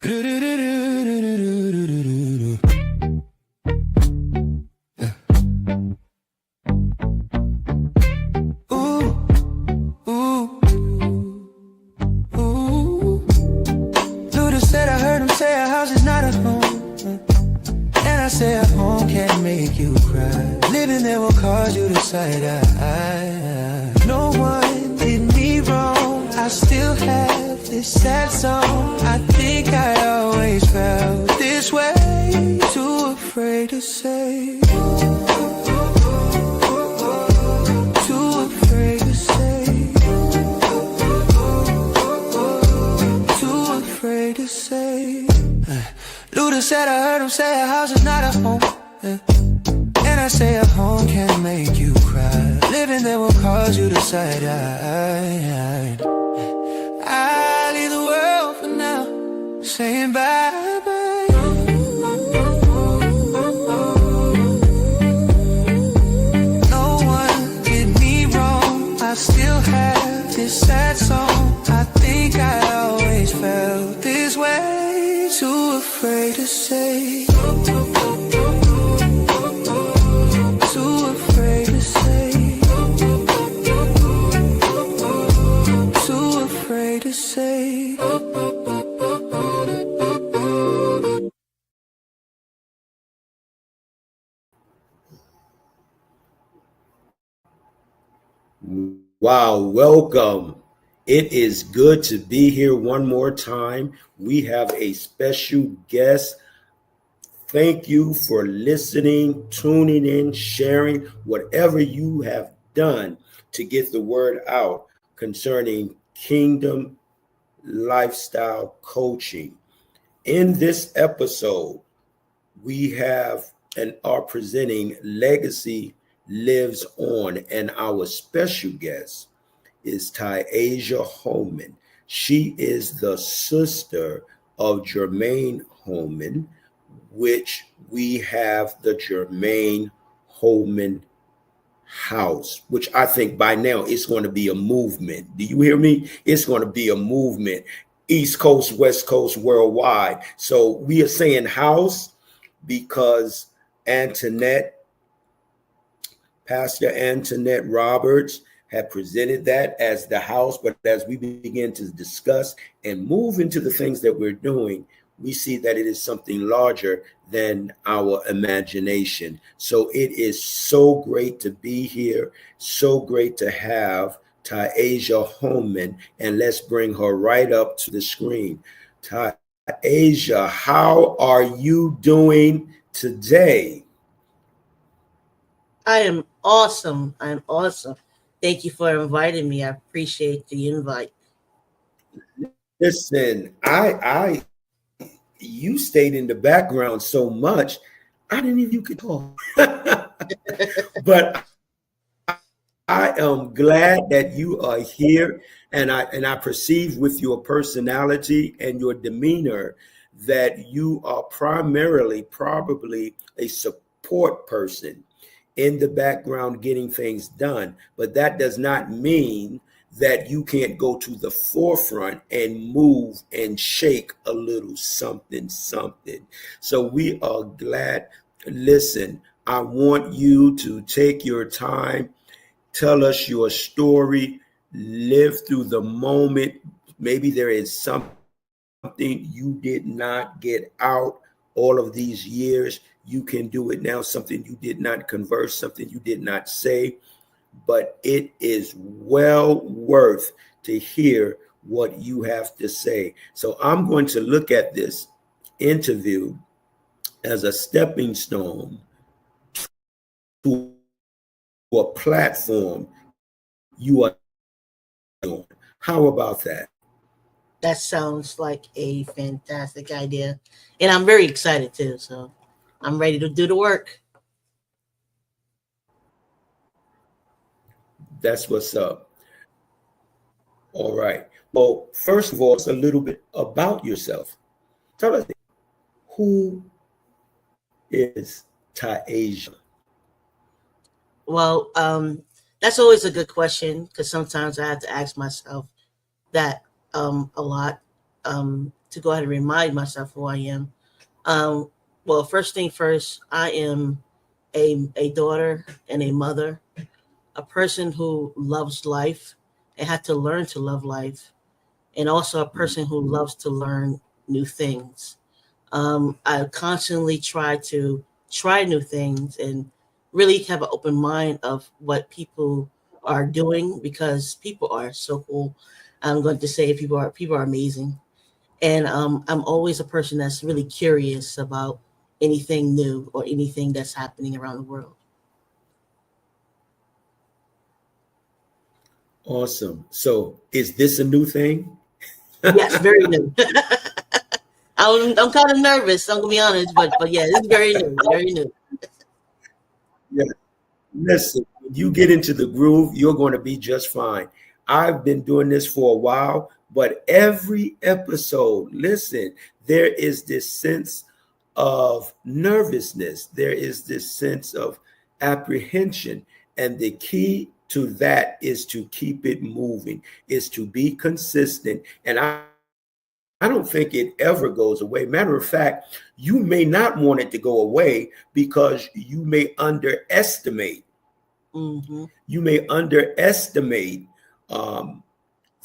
Luda said I heard him say a house is not a home, and I say a home can't make you cry. Living there will cause you to side eye. No one did me wrong, I still have this sad song. I think I always felt this way, too afraid to say. Too afraid to say. Too afraid to say. Luda said I heard him say a house is not a home, and I say a home can make you cry. Living there will cause you to side eye. I leave the world for now, saying bye-bye. No one did me wrong, I still have this sad song. I think I always felt this way, too afraid to say. Too afraid to say. Too afraid to say. Wow, welcome. It is good to be here one more time. We have a special guest. Thank you for listening, tuning in, sharing, whatever you have done to get the word out concerning Kingdom Lifestyle Coaching. In this episode, we have and are presenting Legacy Lives On, and our special guest is Tyasia Holman. She is the sister of Jermaine Holman, which we have the Jermaine Holman House, which I think by now it's going to be a movement. Do you hear me? It's going to be a movement, East Coast, West Coast, worldwide. So we are saying house because Pastor Antoinette Roberts had presented that as the house, but as we begin to discuss and move into the things that we're doing, we see that it is something larger than our imagination. So it is so great to be here, so great to have Tyasia Holman, and let's bring her right up to the screen. Tyasia, how are you doing today? I am awesome. I'm awesome. Thank you for inviting me. I appreciate the invite. Listen, you stayed in the background so much, I didn't even you could talk. But I am glad that you are here, and I perceive with your personality and your demeanor that you are primarily probably a support person in the background getting things done. But that does not mean that you can't go to the forefront and move and shake a little something. So we are glad. Listen, I want you to take your time, tell us your story, live through the moment. Maybe there is something you did not get out all of these years. You can do it now. Something you did not converse, something you did not say. But it is well worth to hear what you have to say. So I'm going to look at this interview as a stepping stone to a platform you are on. How about that? That sounds like a fantastic idea. And I'm very excited too. So I'm ready to do the work. That's what's up. All right. Well, first of all, it's a little bit about yourself. Tell us, who is Tyasia? Well, that's always a good question because sometimes I have to ask myself that a lot. to go ahead and remind myself who I am. Um, well, first thing first, I am a daughter and a mother, a person who loves life and had to learn to love life, and also a person who loves to learn new things. I constantly try new things and really have an open mind of what people are doing because people are so cool. I'm going to say people are amazing, and I'm always a person that's really curious about anything new or anything that's happening around the world. Awesome. So is this a new thing? Yes, very new. I'm kind of nervous. I'm gonna be honest, but yeah, it's very new, very new. Yeah. Listen, when you get into the groove, you're going to be just fine. I've been doing this for a while, but every episode, listen, there is this sense of nervousness. There is this sense of apprehension. And the key to that is to keep it moving, is to be consistent. And I don't think it ever goes away. Matter of fact, you may not want it to go away because you may underestimate. Hmm. You may underestimate um,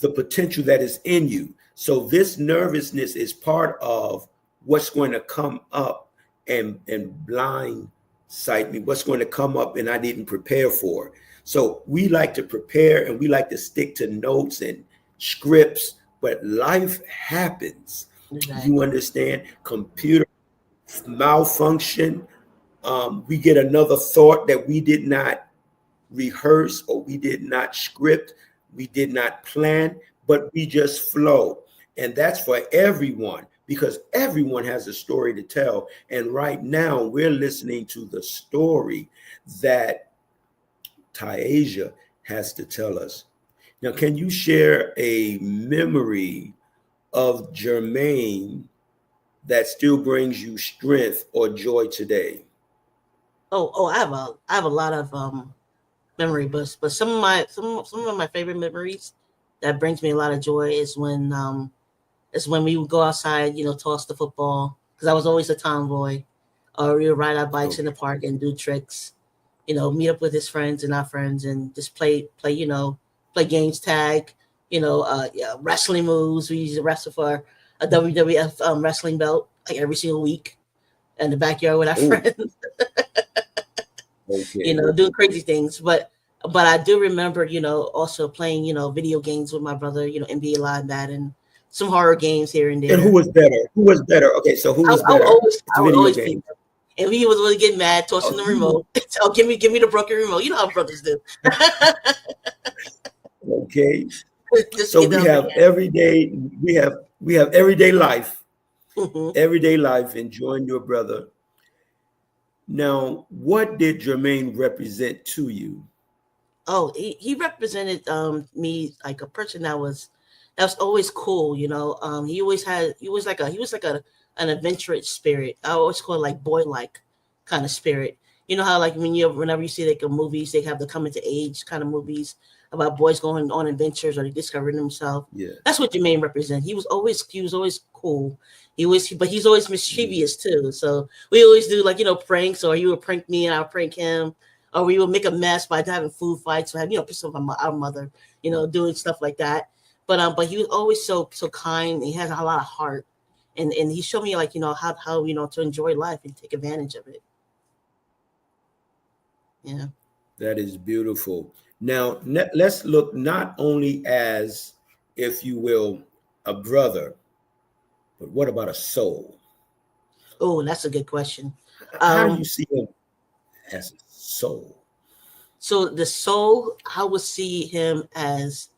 the potential that is in you. So this nervousness is part of what's going to come up and blind sight me. What's going to come up and I didn't prepare for. So we like to prepare and we like to stick to notes and scripts, but life happens. Exactly. You understand? Computer malfunction. We get another thought that we did not rehearse or we did not script, we did not plan, but we just flow. And that's for everyone because everyone has a story to tell. And right now we're listening to the story that Tyasia has to tell us. Now, can you share a memory of Jermaine that still brings you strength or joy today? Oh, I have a lot of memory, but some of my favorite memories that brings me a lot of joy is when we would go outside, toss the football because I was always a tomboy, or we would ride our bikes in the Okay. park and do tricks, meet up with his friends and our friends and just play, play games, tag, yeah, wrestling moves. We used to wrestle for a WWF wrestling belt like every single week in the backyard with our Oh, friends. okay. Doing crazy things. But I do remember, also playing, video games with my brother, NBA Live, that, and some horror games here and And who there. was better? Who was better? Okay, so who was better? It's I would video always be game. there. And he was really getting mad, Oh, tossing the remote. So give me the broken remote. You know how brothers do. okay. Just So get we down have there. everyday, we have Hmm. everyday life enjoying your brother. Now, what did Jermaine represent to you? Oh, he represented me like a person that was always cool. He was like a an adventurous spirit. I always call it like boy like kind of spirit. You know how like whenever you see like a movies, they have the coming to age kind of movies about boys going on adventures or they discovering themselves. Yeah. That's what Jermaine represent. He was always cool. But he's always Mm. mischievous too. So we always do like pranks, or he would prank me and I'll prank him, or we would make a mess by having food fights, or have pissed off our mother, doing stuff like that. But he was always so kind. He has a lot of heart, and he showed me like how to enjoy life and take advantage of it. Yeah. That is beautiful. Now, let's look not only as, if you will, a brother, but what about a soul? Oh, that's a good question. How do you Um, see him as a soul? so the soul, I would see him as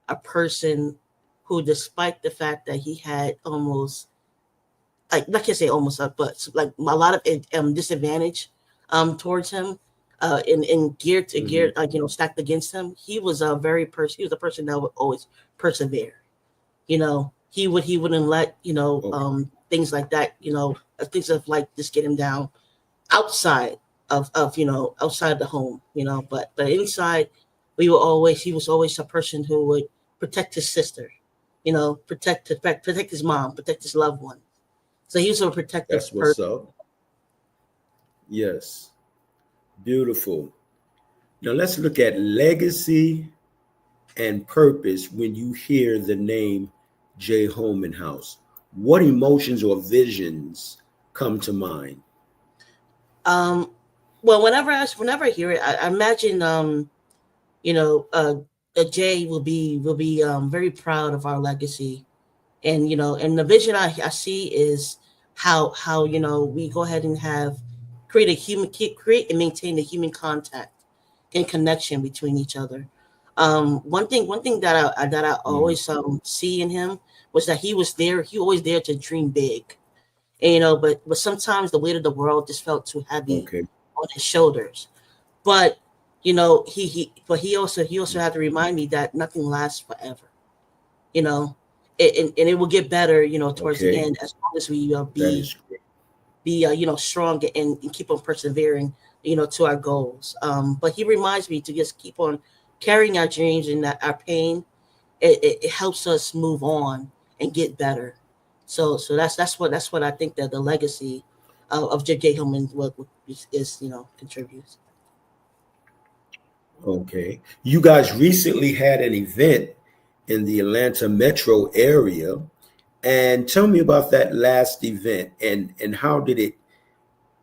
a person who, despite the fact that he had almost like not can say almost but like a lot of disadvantage towards him and geared to Hmm. gear like stacked against him, he was a person that would always persevere. He wouldn't let Okay. things like that, things of like just get him down outside of outside the home, but inside he was always a person who would protect his sister, protect his mom, protect his loved one. So he was a protective That's what's person. up. Yes. Beautiful. Now let's look at legacy and purpose when you hear the name Jay Holman House. What emotions or visions come to mind? Um, well, whenever I hear it, I imagine you know, Jay will be very proud of our legacy, and and the vision I see is how we go ahead and have create and maintain the human contact and connection between each other. One thing that I Mhm. always see in him was that he always there to dream big, and, but sometimes the weight of the world just felt too heavy Okay. on his shoulders. But he also had to remind me that nothing lasts forever. You know, and it will get better. Towards the Okay. end, as long as we That is great. be strong and keep on persevering. To our goals. But he reminds me to just keep on carrying our dreams and that our pain. It helps us move on and get better. So that's what I think that the legacy of J.J. Hillman is contributes. Okay. You guys recently had an event in the Atlanta metro area. And tell me about that last event and how did it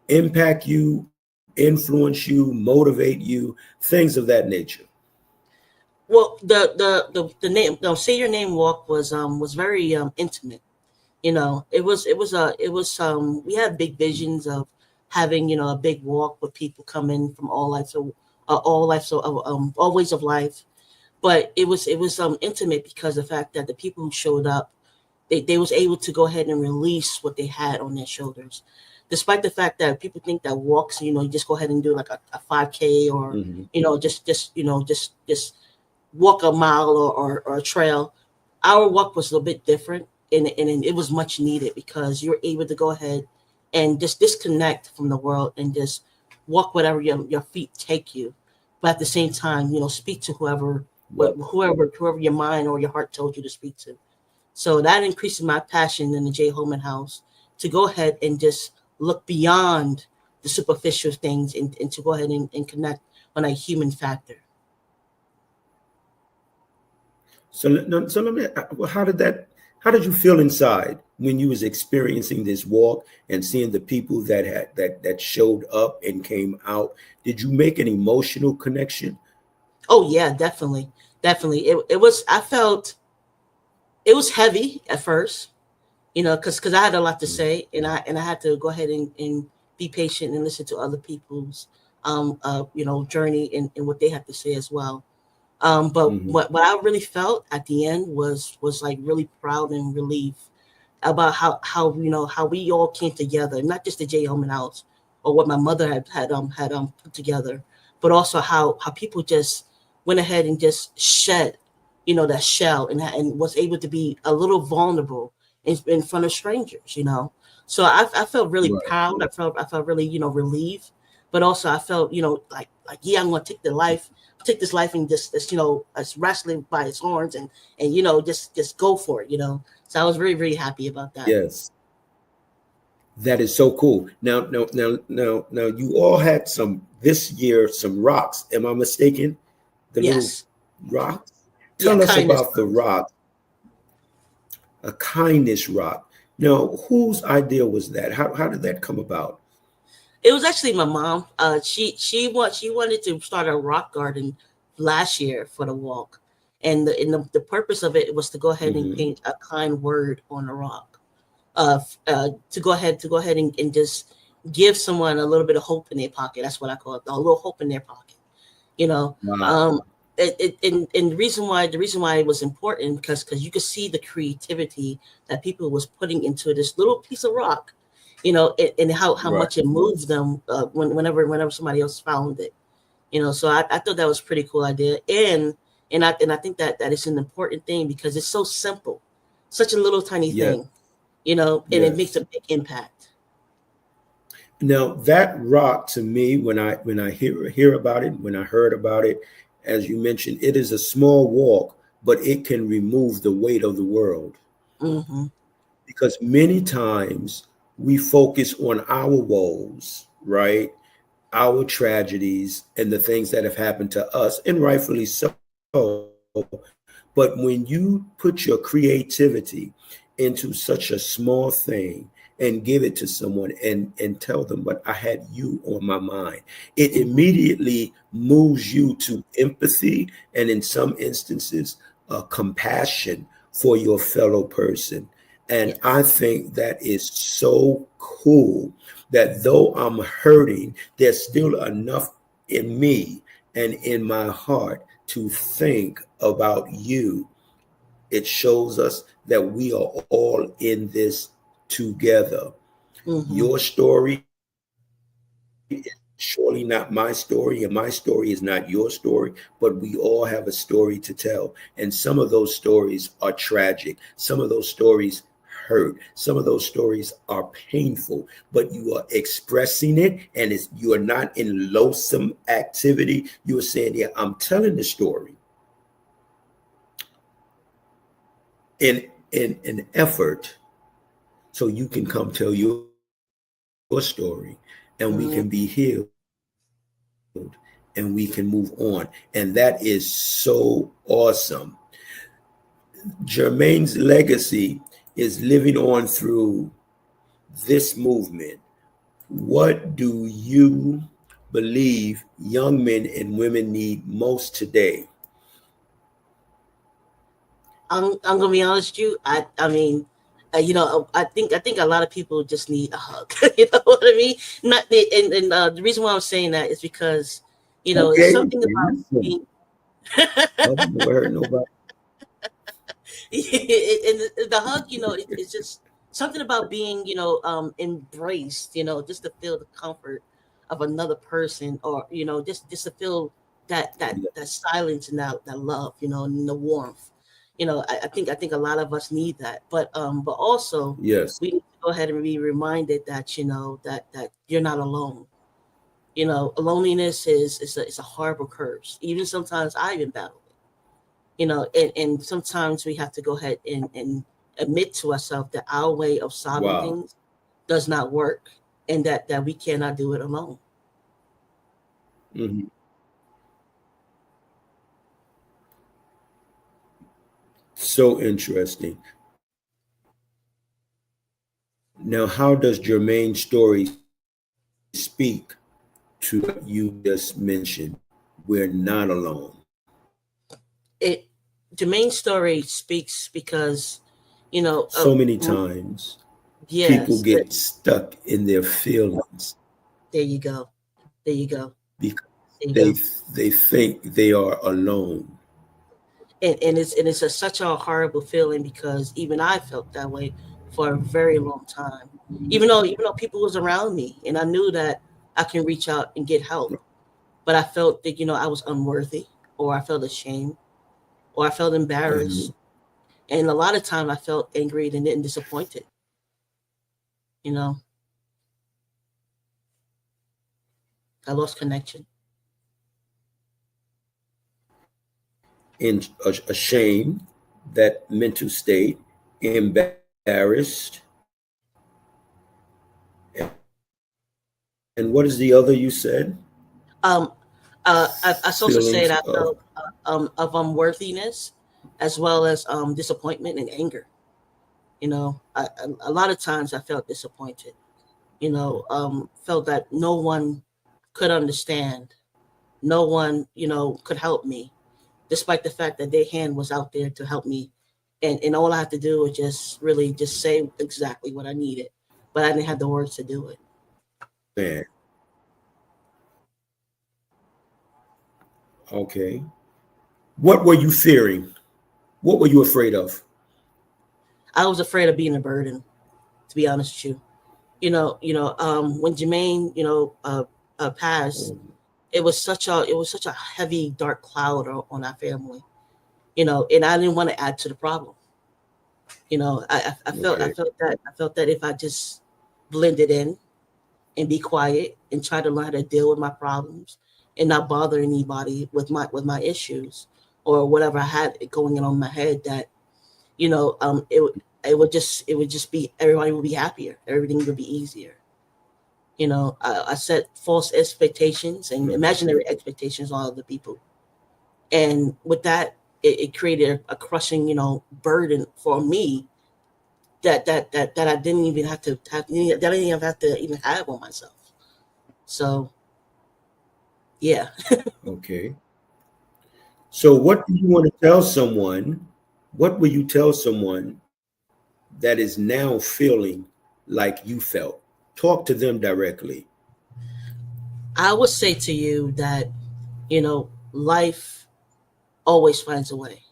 impact you, influence you, motivate you, things of that nature. Well, the name, the say your name walk was very intimate. We had big visions of having a big walk with people coming from all ways of life. But it was intimate because the fact that the people who showed up, they was able to go ahead and release what they had on their shoulders, despite the fact that people think that walks, you just go ahead and do like a 5K, or Mhm. just walk a mile, or a trail. Our walk was a little bit different, and it was much needed because you're able to go ahead and just disconnect from the world and just walk whatever your feet take you, but at the same time, speak to whoever Well, whoever your mind or your heart told you to speak to. So that increases my passion in the J. Holman House to go ahead and just look beyond the superficial things, and to go ahead and connect on a human factor. so let me. Well, How did you feel inside when you was experiencing this walk and seeing the people that showed up and came out? Did you make an emotional connection? Oh yeah, definitely, definitely. It was. I felt it was heavy at first, because I had a lot to say, and I had to go ahead and be patient and listen to other people's journey, and what they had to say as well. But Hmm. what I really felt at the end was like really proud and relief about how we all came together, not just the J. Holman House or what my mother had put together, but also how people just went ahead and just shed, that shell, and was able to be a little vulnerable in front of strangers. So I felt really Right. proud. I felt really relieved, but also I felt like yeah, I'm gonna take this life and just as wrestling by its horns, and just go for it. So I was very, very happy about that. Yes. That is so cool. Now, you all had some this year, some rocks. Am I mistaken? The little Yes. rocks? Yeah, Tell us kindness. about the rock, a kindness rock. Now, whose idea was that? How did that come about? It was actually my mom. She wanted to start a rock garden last year for the walk, and the purpose of it was to go ahead and Hmm. paint a kind word on a rock. To go ahead and just give someone a little bit of hope in their pocket. That's what I call it, a little hope in their pocket. You know, Wow. um, and the reason why it was important, because you could see the creativity that people was putting into this little piece of rock, and how Right. much it moved them, whenever somebody else found it. So I thought that was a pretty cool idea, and I think that is an important thing because it's so simple, such a little tiny Yes. thing, and it makes Yes. a big impact. Now that rock to me, when I hear about it, when I heard about it, as you mentioned, it is a small walk, but it can remove the weight of the world. Mm-hmm. Because many times we focus on our woes, right? Our tragedies and the things that have happened to us, and rightfully so. But when you put your creativity into such a small thing and give it to someone and tell them, but I had you on my mind, it immediately moves you to empathy and in some instances, compassion for your fellow person. And I Yes. think that is so cool that though I'm hurting, there's still enough in me and in my heart to think about you. It shows us that we are all in this together. Mm-hmm. Your story is surely not my story, and my story is not your story, but we all have a story to tell. And some of those stories are tragic. Some of those stories hurt. Some of those stories are painful, but you are expressing it, and you are not in loathsome activity. You are saying, yeah, I'm telling the story in an effort so you can come tell your story and we Mm-hmm. can be healed and we can move on. And that is so awesome. Jermaine's legacy is living on through this movement. What do you believe young men and women need most today? I'm gonna be honest with you. I mean, I think a lot of people just need a hug. You know what I mean? Not and the reason why I'm saying that is because it's Okay, something about listen, being. hug never hurt nobody. And the hug, it's just something about being, embraced, just to feel the comfort of another person, or just to feel that silence and that love, and the warmth. I think a lot of us need that, but also Yes. we need to go ahead and be reminded that that you're not alone. Loneliness is a horrible curse. Even sometimes I even battle it. And sometimes we have to go ahead and admit to ourselves that our way of solving Wow. things does not work, and that we cannot do it alone. Mhm. So interesting. Now, how does Jermaine's story speak to what you just mentioned? We're not alone. It Jermaine's story speaks because you know uh, So many w- times people yes, get stuck in their feelings there you go, there you go, because there you they go. they think they are alone. And it's such a horrible feeling, because even I felt that way for a very long time. Even though people was around me and I knew that I can reach out and get help, but I felt that I was unworthy, or I felt ashamed, or I felt Mhm. embarrassed, and a lot of time I felt angry and disappointed. You know, I lost connection. In ashamed, that mental state, embarrassed, and what is the other you said? Um, I also said Feelings I of felt of unworthiness, as well as disappointment and anger. A lot of times I felt disappointed. Felt that no one could understand, no one could help me, despite the fact that their hand was out there to help me, and all I had to do was just really just say exactly what I needed, but I didn't have the words to do it. man. Okay. What were you fearing? What were you afraid of? I was afraid of being a burden, to be honest with you. When Jermaine, passed, Oh, it was such a heavy, dark cloud on our family. And I didn't want to add to the problem. okay. I felt that if I just blended in and be quiet and try to learn how to deal with my problems and not bother anybody with my issues, or whatever I had going on in my head, that it would just be, everybody would be happier, everything would be easier. I set false expectations and imaginary expectations on other people, and with that, it created a crushing, burden for me that I didn't even have to have, that I didn't even have to even have on myself. So, yeah. Okay. So what do you want to tell someone? What will you tell someone that is now feeling like you felt? Talk to them directly. I would say to you that, life always finds a way.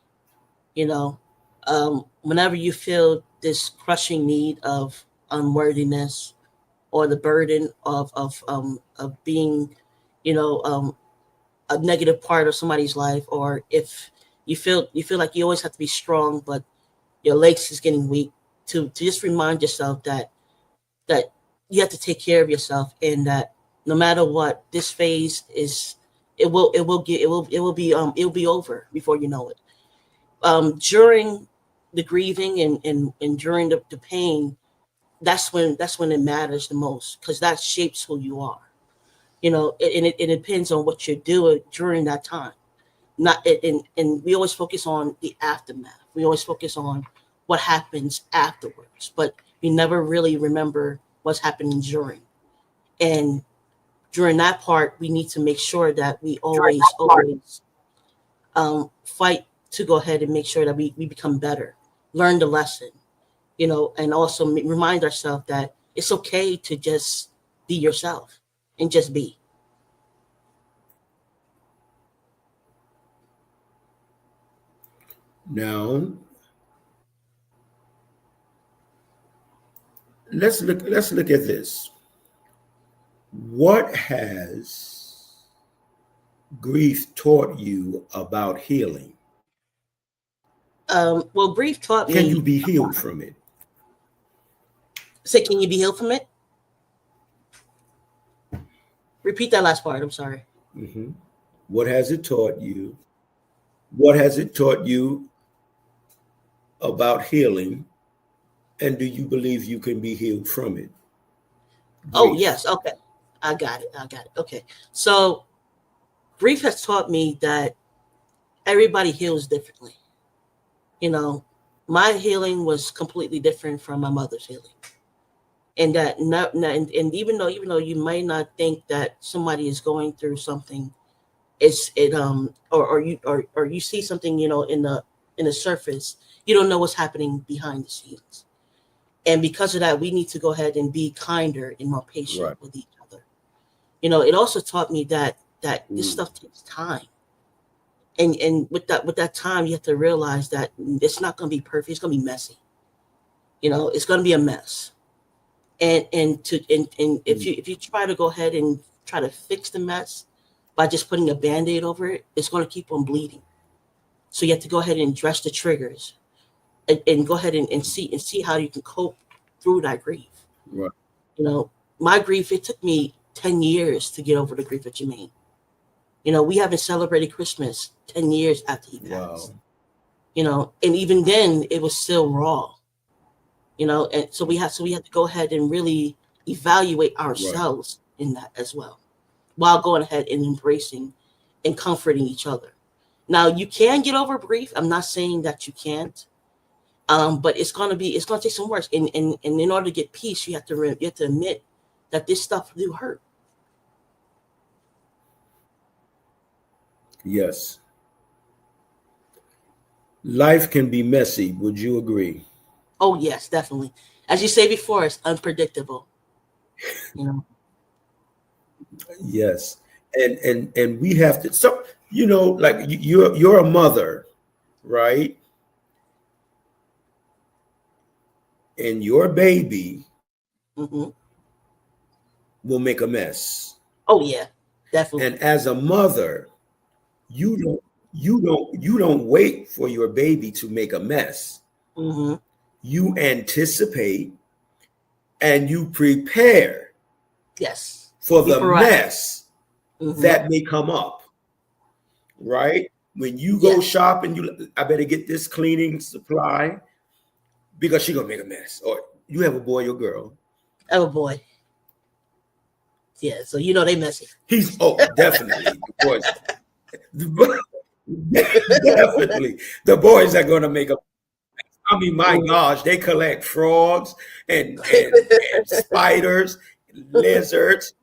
You know, Whenever you feel this crushing need of unworthiness, or the burden of being, you know, um, a negative part of somebody's life, or if you feel like you always have to be strong, but your legs is getting weak, to just remind yourself that you have to take care of yourself, and that no matter what, this phase is, it will be over before you know it. During the grieving, and during the pain, that's when it matters the most, because that shapes who you are. And it depends on what you're doing during that time. Not and we always focus on the aftermath. We always focus on what happens afterwards, but we never really remember what's happening during. And during that part, we need to make sure that we always fight to go ahead and make sure that we become better, learn the lesson, and also remind ourselves that it's okay to just be yourself and just be. Now, let's look at this. What has grief taught you about healing? Well, grief taught Can you me. be healed from it? Say, can you be healed from it? Repeat that last part. I'm sorry. Mhm. What has it taught you? What has it taught you about healing? And do you believe you can be healed from it? Oh, Grief. yes. Okay. I got it. I got it. Okay. So grief has taught me that everybody heals differently. You know, my healing was completely different from my mother's healing. And that and even though you might not think that somebody is going through something, or you see something, in the surface, you don't know what's happening behind the scenes. And because of that, we need to go ahead and be kinder and more patient Right. with each other. It also taught me that this Mm. stuff takes time. And with that time, you have to realize that it's not going to be perfect. It's going to be messy. It's going to be a mess. And if you try to go ahead and try to fix the mess by just putting a band-aid over it, it's going to keep on bleeding. So you have to go ahead and address the triggers, and go ahead and see how you can cope through that grief. Right. You know, my grief, it took me 10 years to get over the grief of Jermaine. We haven't celebrated Christmas 10 years after he Wow. passed. And even then it was still raw. And so we have to go ahead and really evaluate Right. ourselves in that as well, while going ahead and embracing and comforting each other. Now, you can get over grief. I'm not saying that you can't. But it's gonna take some work. And in order to get peace, you have to admit that this stuff do hurt. Yes. Life can be messy. Would you agree? Oh yes, definitely. As you say before, it's unpredictable. You know. Yes. And we have to, so like you're a mother, right? And your baby Hmm. will make a mess. Oh yeah, definitely. And as a mother, you you don't wait for your baby to make a mess. Hmm. You anticipate and you prepare Yes. for Be the proactive. mess Hmm. that may come up, right? When you go Yes. shopping, I better get this cleaning supply because she's gonna make a mess. Or you have a boy or girl. Oh boy. Yeah. So you know they messy. He's definitely the boys. Definitely the boys are gonna make a. I mean, my gosh, they collect frogs and spiders, lizards.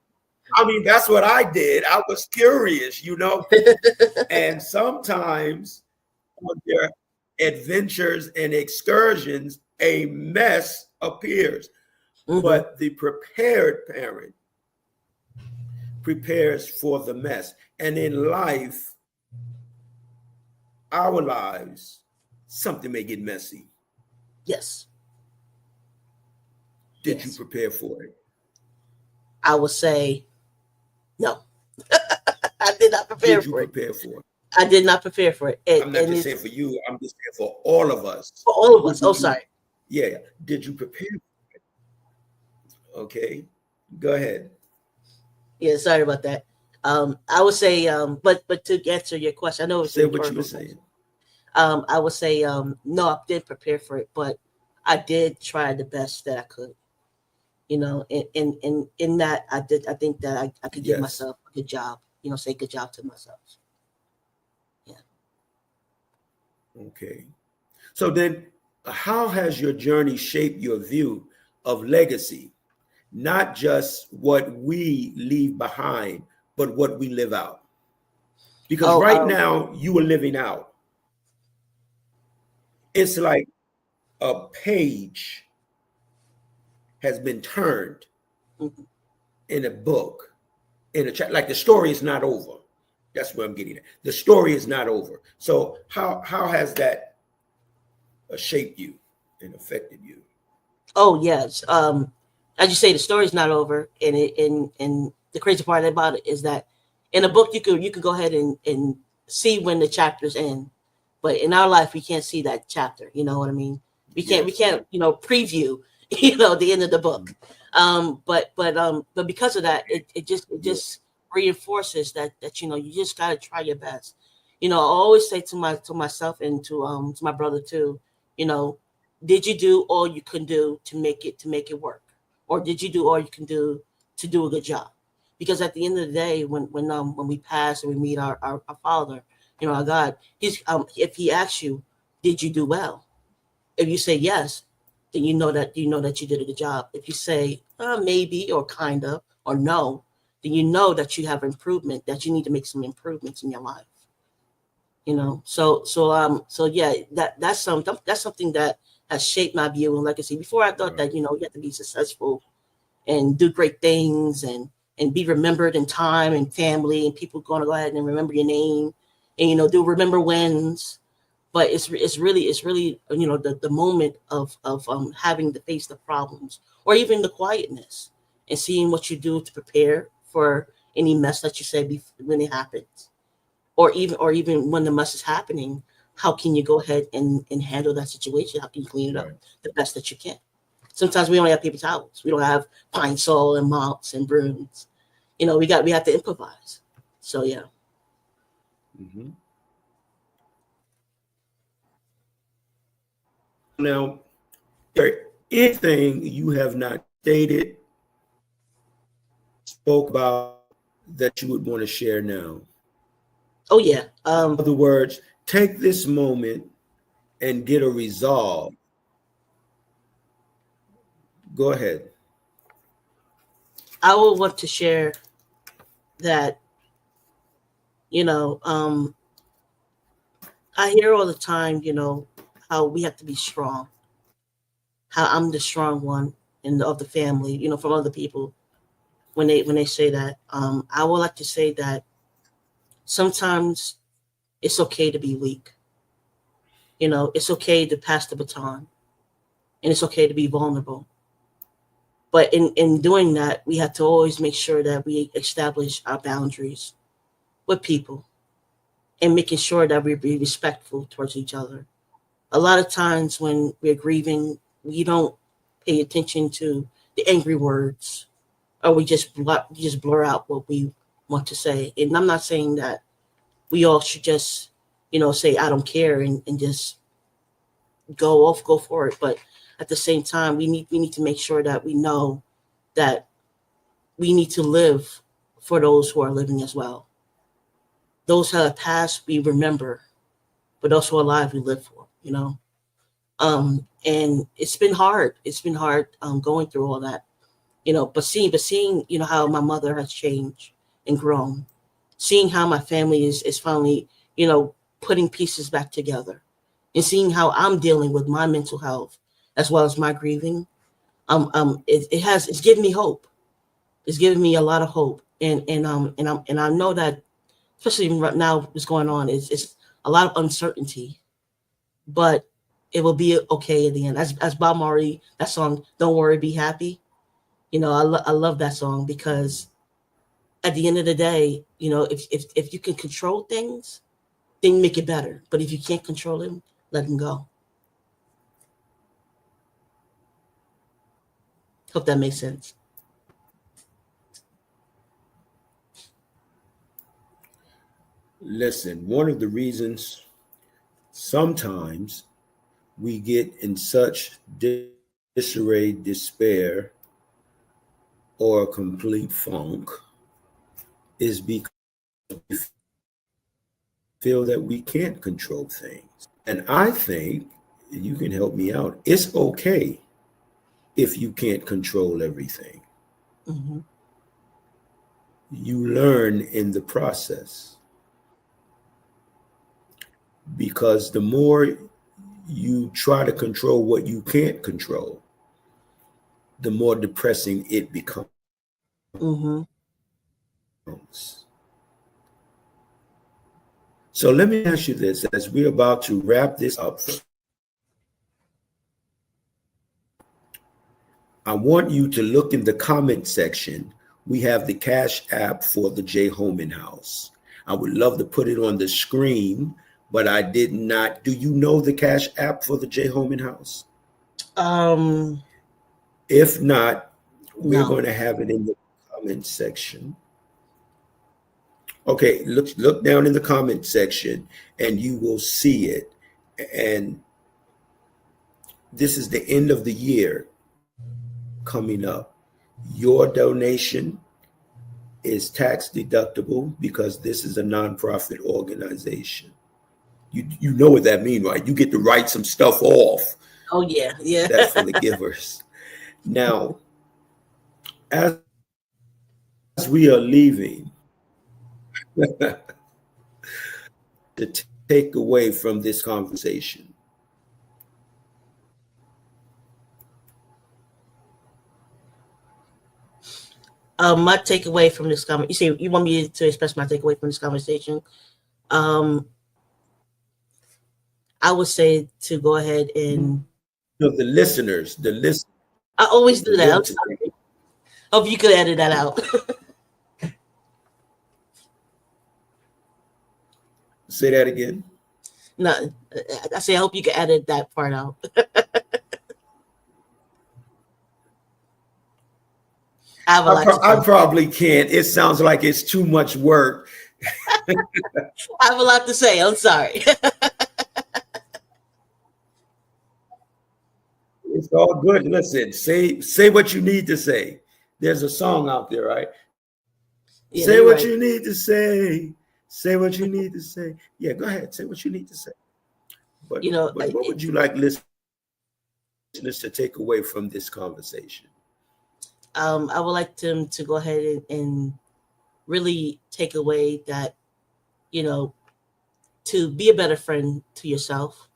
I mean, that's what I did. I was curious, and sometimes on their adventures and excursions, a mess appears. Mhm. But the prepared parent prepares for the mess. And in life, our lives, something may get messy. Yes. Did you prepare for it? I would say no. I did not prepare Did you for it. prepare for it? I did not prepare for it. I'm not just saying for you. I'm just saying for all of us. For all of us. Oh, sorry. Yeah. Did you prepare for it? Okay. Go ahead. Yeah, sorry about that. I would say, but to answer your question, I know it's Say what you were saying. I would say, no, I didn't prepare for it, but I did try the best that I could. In that I think that I could give myself a good job. Say good job to myself. Yeah. Okay. So then, how has your journey shaped your view of legacy? Not just what we leave behind, but what we live out. Because right now, you are living out. It's like a page has been turned in a book, in a chat. Like the story is not over. That's what I'm getting at. The story is not over. So how has that shaped you and affected you? Oh yes. As you say, the story's not over, and the crazy part about it is that in a book you could go ahead and see when the chapters end, but in our life we can't see that chapter. You know what I mean? We can't preview the end of the book. But because of that, it just reinforces that you just gotta try your best. I always say to myself and to my brother too. Did you do all you can do to make it work? Or did you do all you can do to do a good job? Because at the end of the day, when we pass and we meet our Father, our God, he's if He asks you, did you do well? If you say yes, then you know that you did a good job. If you say maybe or kind of or no, then you know that you have improvement, that you need to make some improvements in your life. So yeah, that's something that has shaped my view and legacy. Before I thought that you have to be successful and do great things and be remembered in time and family and people going to go ahead and remember your name and do remember wins. But it's really the moment of having to face the problems or even the quietness and seeing what you do to prepare for any mess that you say when it happens, or even when the mess is happening. How can you go ahead and handle that situation? How can you clean it up the best that you can? Sometimes we only have paper towels. We don't have Pine Sol and mops and brooms. We have to improvise. So yeah. Mm-hmm. Now, is there anything you have not stated, spoke about that you would want to share now? Oh yeah. In other words, take this moment and get a resolve. Go ahead. I would want to share that, I hear all the time, how we have to be strong, how I'm the strong one of the family, from other people when they say that. I would like to say that sometimes it's okay to be weak. It's okay to pass the baton, and it's okay to be vulnerable. But in doing that, we have to always make sure that we establish our boundaries with people and making sure that we be respectful towards each other. A lot of times when we're grieving, we don't pay attention to the angry words, or we just blur out what we want to say. And I'm not saying that we all should just say I don't care and just go for it. But at the same time, we need to make sure that we know that we need to live for those who are living as well. Those who have passed, we remember, but those who are alive, we live for. And it's been hard. It's been hard going through all that, but seeing, how my mother has changed and grown, seeing how my family is finally, putting pieces back together, and seeing how I'm dealing with my mental health as well as my grieving. It's given me hope. It's given me a lot of hope, and I know that, especially right now, what's going on is a lot of uncertainty, but it will be okay in the end. As Bob Marley, that song, "Don't Worry, Be Happy." I love that song because at the end of the day, if you can control things, then make it better. But if you can't control them, let them go. Hope that makes sense. Listen, one of the reasons sometimes we get in such disarray, despair, or complete funk is because we feel that we can't control things. And I think you can help me out. It's okay if you can't control everything. Hmm. You learn in the process because the more you try to control what you can't control, the more depressing it becomes. Hmm. So let me ask you this as we're about to wrap this up. I want you to look in the comment section. We have the Cash App for the J. Holman House. I would love to put it on the screen, but I did not. Do you know the Cash App for the J. Holman House? Um, If not, we're no. going to have it in the comment section. Okay, look down in the comment section and you will see it. And this is the end of the year coming up. Your donation is tax deductible because this is a nonprofit organization. You know what that means, right? You get to write some stuff off. Oh yeah, yeah. That's for the givers. Now, as we are leaving, to take away from this conversation, My takeaway from this comment. You say you want me to express my takeaway from this conversation. Um, I would say to go ahead and. the listeners, I always do for that. them I'm to sorry. Hope you could edit that out. say that again. No, I say I hope you can edit that part out. I have a lot to I say. probably can't. It sounds like it's too much work. I have a lot to say. I'm sorry. It's all good. Listen, say what you need to say. There's a song out there, right? Yeah, Say you're what right. you need to say. Say what you need to say. Yeah, go ahead. Say what you need to say. But You know, what would you like listeners to take away from this conversation? I would like them to go ahead and really take away that, you know, to be a better friend to yourself.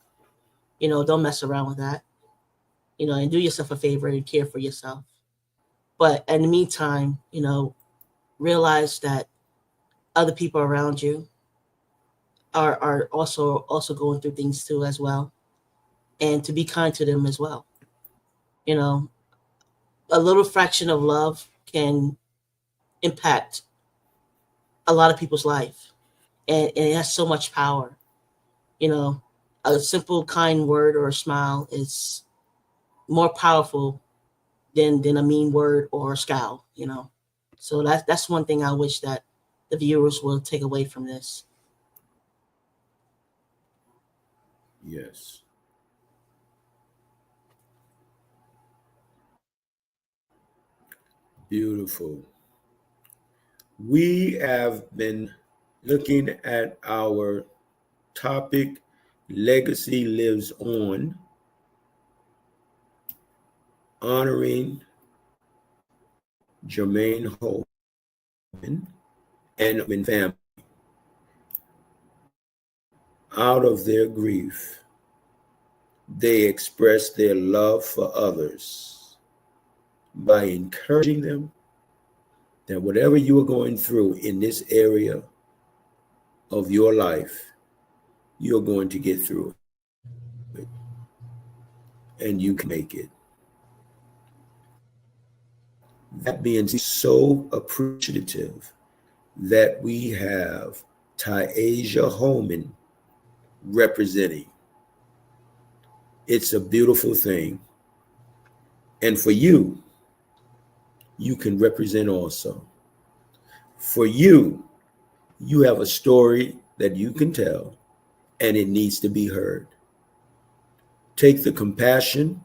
Don't mess around with that. And do yourself a favor and care for yourself. But in the meantime, realize that other people around you are also going through things too as well, and to be kind to them as well. You know, a little fraction of love can impact a lot of people's life, and it has so much power. You know, a simple kind word or a smile is more powerful than a mean word or a scowl. So that's one thing I wish that the viewers will take away from this. Yes. Beautiful. We have been looking at our topic, Legacy Lives On, honoring Jermaine Holman and Holman family out of their grief. They express their love for others by encouraging them that whatever you are going through in this area of your life, you're going to get through it. And you can make it. That being so appreciative that we have Taisha Holman representing. It's a beautiful thing. And for you, you can represent also. For you, you have a story that you can tell, and it needs to be heard. Take the compassion,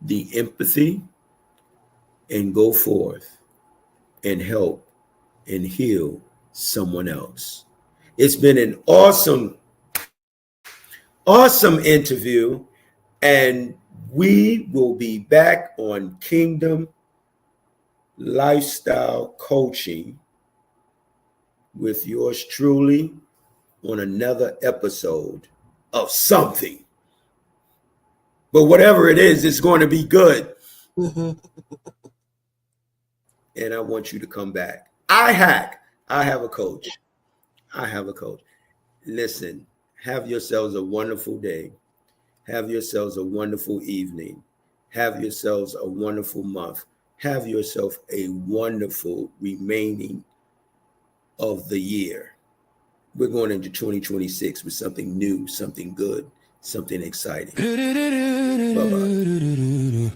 the empathy, and go forth and help and heal someone else. It's been an awesome interview, and we will be back on Kingdom Lifestyle Coaching with yours truly on another episode of something. But whatever it is, it's going to be good. Mm-hmm. And I want you to come back. I have a coach. Listen, have yourselves a wonderful day. Have yourselves a wonderful evening. Have yourselves a wonderful month. Have yourself a wonderful remaining of the year. We're going into 2026 with something new, something good, something exciting. Bye-bye.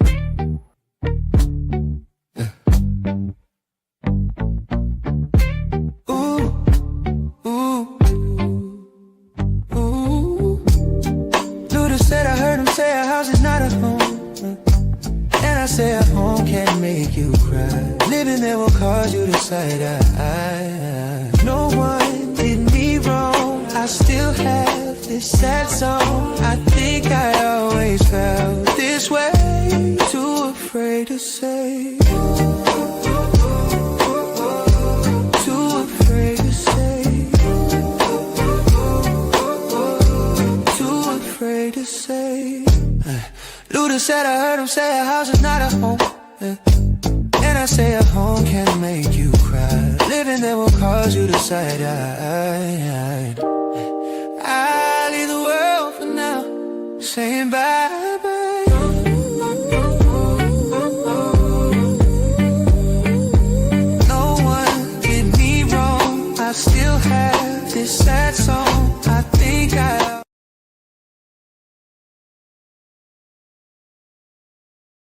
Say a home can make you cry. Living there will cause you to side-eye. No one did me wrong. I still have this sad song. I think I always felt this way. Too afraid to say. Too afraid to say. Too afraid to say. Luda said I heard him say a house is not a home. And I say a home can make you cry. Living there will cause you to side-eye. I leave the world for now, saying bye-bye. No one did me wrong. I still have this sad song. I think I